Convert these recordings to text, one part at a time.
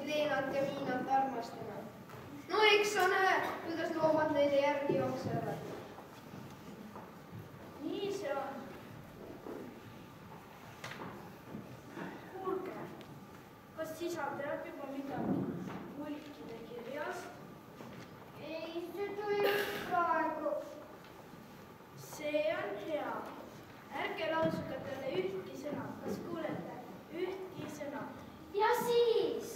Leenat ja Miinat armastama. No eks sa näe, kuidas loomad neile järgi jooksevad. Nii see on. Kuulge, kas isa teab juba midagi hulkide kirjast? Ei, see tuli just praegu. See on hea. Ärge lausuge talle ühtki sõna. Kas kuulete? Ühtki sõna. Ja siis?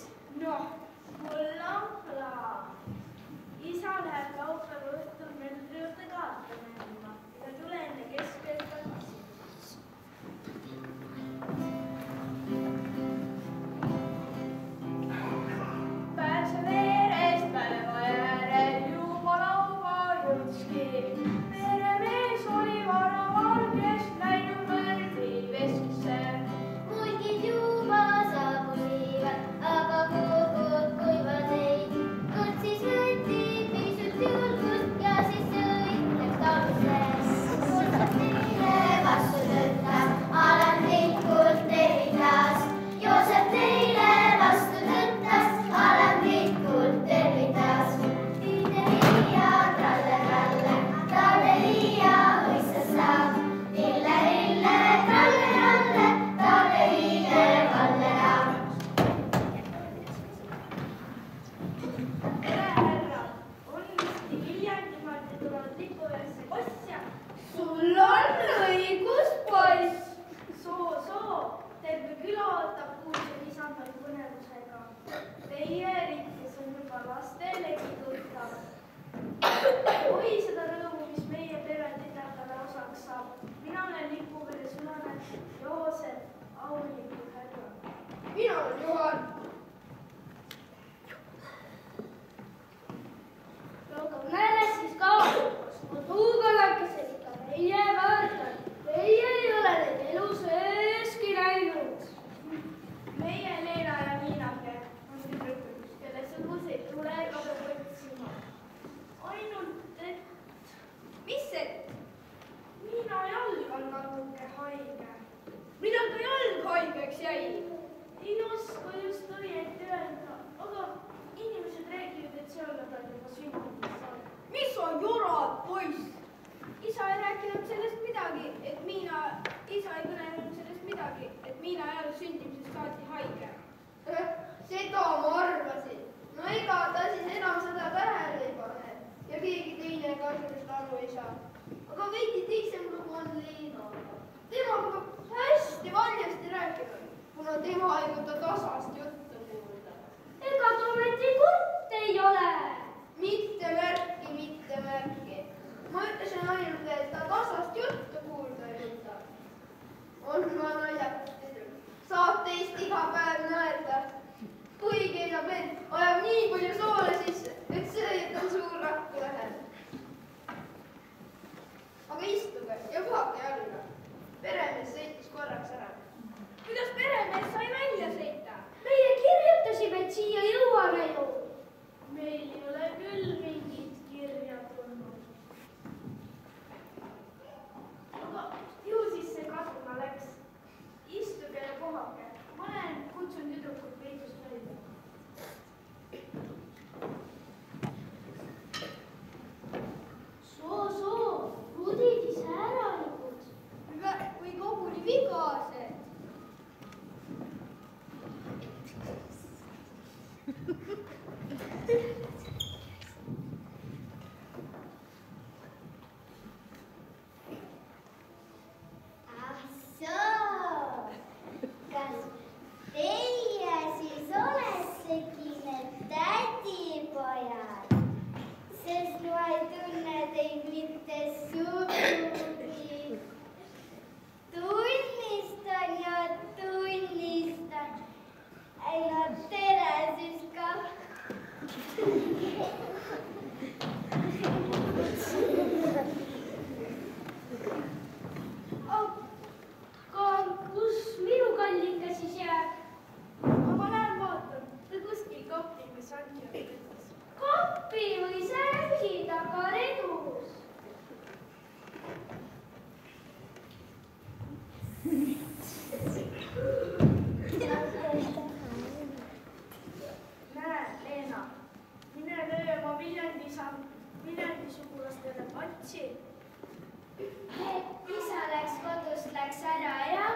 Noh, mul on plaan. Isa läheb laupäeva õhtul Meldri juurde kaarte mängima ja tule enne keskelt tagasi. Pääse veerest päeva järel juba lauba jutski. Meremees oli vana valgest läinud Meldri veskisse. Muigid juba saabusivad, aga kukud kuivad ei. Kord siis võeti pisut julgust ja siis sõitles taluses. Kuulsab teile vastu tõttas, alandlikult tervitas. Joosep teile vastu tõttas, alandlikult tervitas. Tiine-Liia, tralle-tralle, tralle-Liia mõistas saab. Ille-ille, tralle-tralle, tralle-Liie vallerab. Tere, härra! On vist Viljandimaalt ja tulevad lipuversse kostja? Sul on õigus, poiss. Soo, terve küla ootab kuulsel isandal põnevusega. Teie rikkes on juba lastelegi tuttav. Oi seda rõõmu, mis meie pere tütartele osaks saab. Mina olen Lipuvere sulane Joosep Auliku härra. Mina olen Juhan. Aga näe siis kaotas, ma tuugalakesed ikka meie vaatan. Teie ei ole neid elu seeski näinud. Meie Leena ja Miinake on tüdrukud, kelle suguseid tuleb aga otsima. Ainult et... Mis et? Miina jalg on natuke haige. Millal ta jalg haigeks jäi? Ei oska just õieti öelda, aga inimesed räägivad, et see olla tal juba sünnitust saanud. Mis on jorad, poiss? Isa ei rääkinud sellest midagi, isa ei kõnelenud sellest midagi, et Miina ei ole sündimisest saati haige. Seda ma arvasin. No ega ta siis enam seda tähele ei pane ja keegi teine ka sellest aru ei saa. Aga veidi teisem lugu on Leenaga. Tema peab hästi valjasti rääkima, kuna tema ei võta tasast juttu kuulda. Ega ta ometi kurt ei ole. Mitte märki. Ma ütlesin ainult, et ta tasast juttu kuulda ei võta. On ma naljakas tüdruk. Saab teist iga päev naerda. Kui keelab end, ajab nii palju soole sisse, et see on suur rakku läheb. Aga istuge ja puhake alla. Peremees sõitis korraks ära. Kuidas peremees sai välja sõita? Meie kirjutasime, et siia jõuame ju. Meil ei ole küll mingit kirja tulnud. Aga ju siis see kaduma läks. Istuge ja puhake. Ma kutsun tüdrukud peidust välja. Soo, kudid ise äralikud. Või koguni vigased. Ah soo, kas teie siis oletegi need tädipojad? Sest ma ei tunne teid mitte sugugi. Tunnistan. Ei no tere siis ka. Viljandi sugulastele patsi. isa läks kodust, läks ära ja?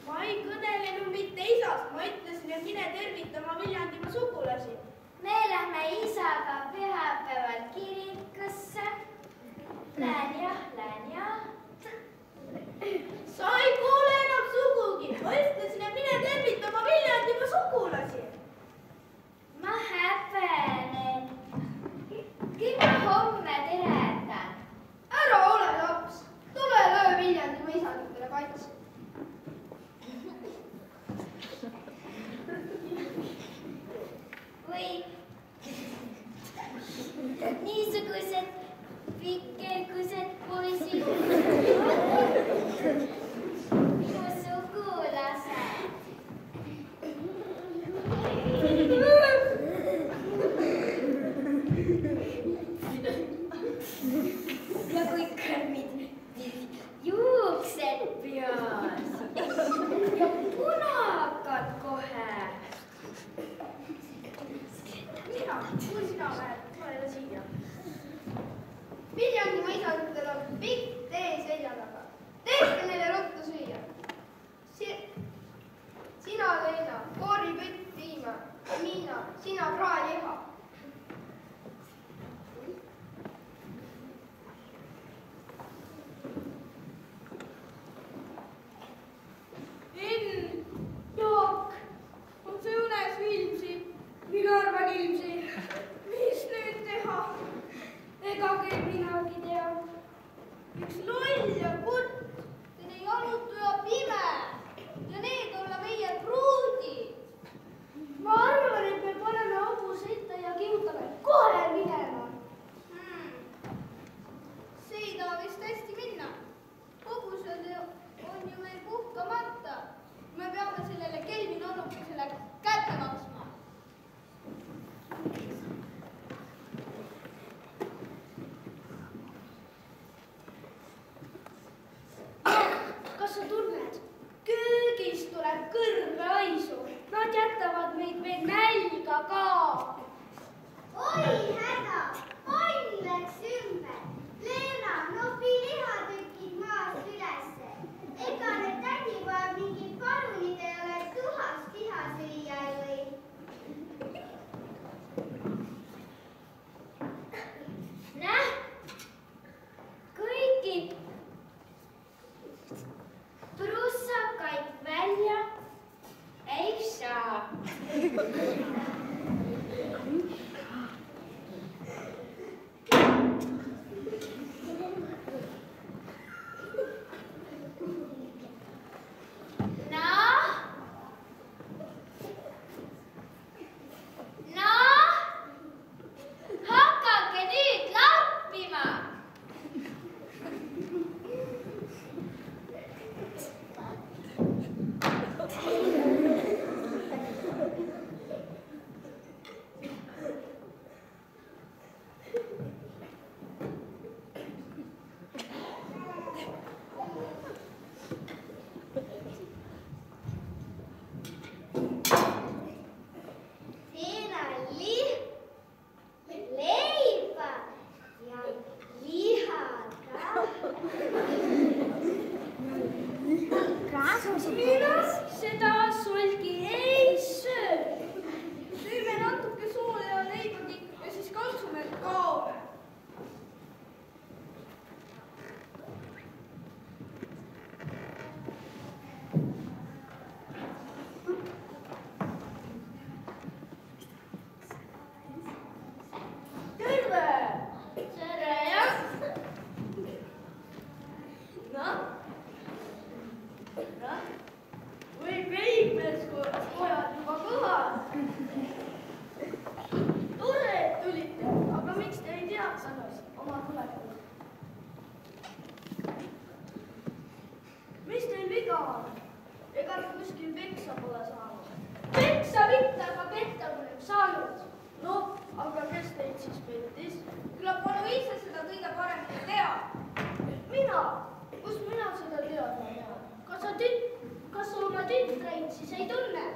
Ma ei kõnelenud mitte isast, ma ütlesin, et mine tervitama Viljandimaa sugulasi. Me lähme isaga pühapäeval kirikusse. Lähen jah. Sa ei kuule enam sugugi. Ma ütlesin, et mine tervitama Viljandimaa sugulasi. Ma häbenen. Küll ma homme teretan. Ära ole laps, tule löö Viljandimaa isanditele patsi. Või niisugused pikelkused poisid. Minu sugulased. Ja kui kõrmid juuksed peas ja punakad kohe. Kui sina lähed, tule siia. Viljandimaa isanditel on pikk tee selja taga. Tehke neile ruttu süüa. Sina, Leena, koori pütt piima ja Miina, sina praaliha. Enn, Jaak, on see unes ilmsi? Mina arvan ilmsi. Mis nüüd teha? Ega küll minagi tea. Üks loll ja kurt, teine jalutu ja pime. Ja need olla meie pruudid. Ma arvan, et me paneme hobuse ette ja kihutame kohe minema. See ei taha vist hästi minna. Hobused on ju veel puhkamata. Me peame sellele Kelvin Onnukesele kätte maksma. Kas sa tunned? Köögist tuleb kõrraisu. Nad jätavad meid veel nälga ka. Oi häda, pann läks ümber. Leena, nopi lihatükid maast ülesse. Ega need tädipoja mingid palunid ei ole tuhast liha süüa ei või. Näh, kõiki prussakaid välja ei saa. Hakake nüüd lappima. Siin on leiba ja liha ka. Mina seda solgi ei söö. Süüme natuke soola ja leibatikku ja siis katsume, et kaob. Terve! Tere jah! Või veipes, kui pojad juba kõvad. Tore, et tulite, aga miks te ei teatanud oma tulekut? Mis teil viga on? Ega te kuskil peksa pole saanud? Peksa mitte, aga petta olen saanud. Noh, aga kes teid siis pettis? Küllap onu ise seda kõige paremini teab. Mina? Kust mina seda teadma pean? Kas sa oma tütreid siis ei tunne?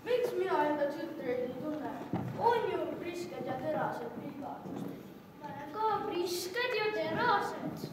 Miks mina enda tütreid ei tunne? On ju prisked ja väga prisked ja terased.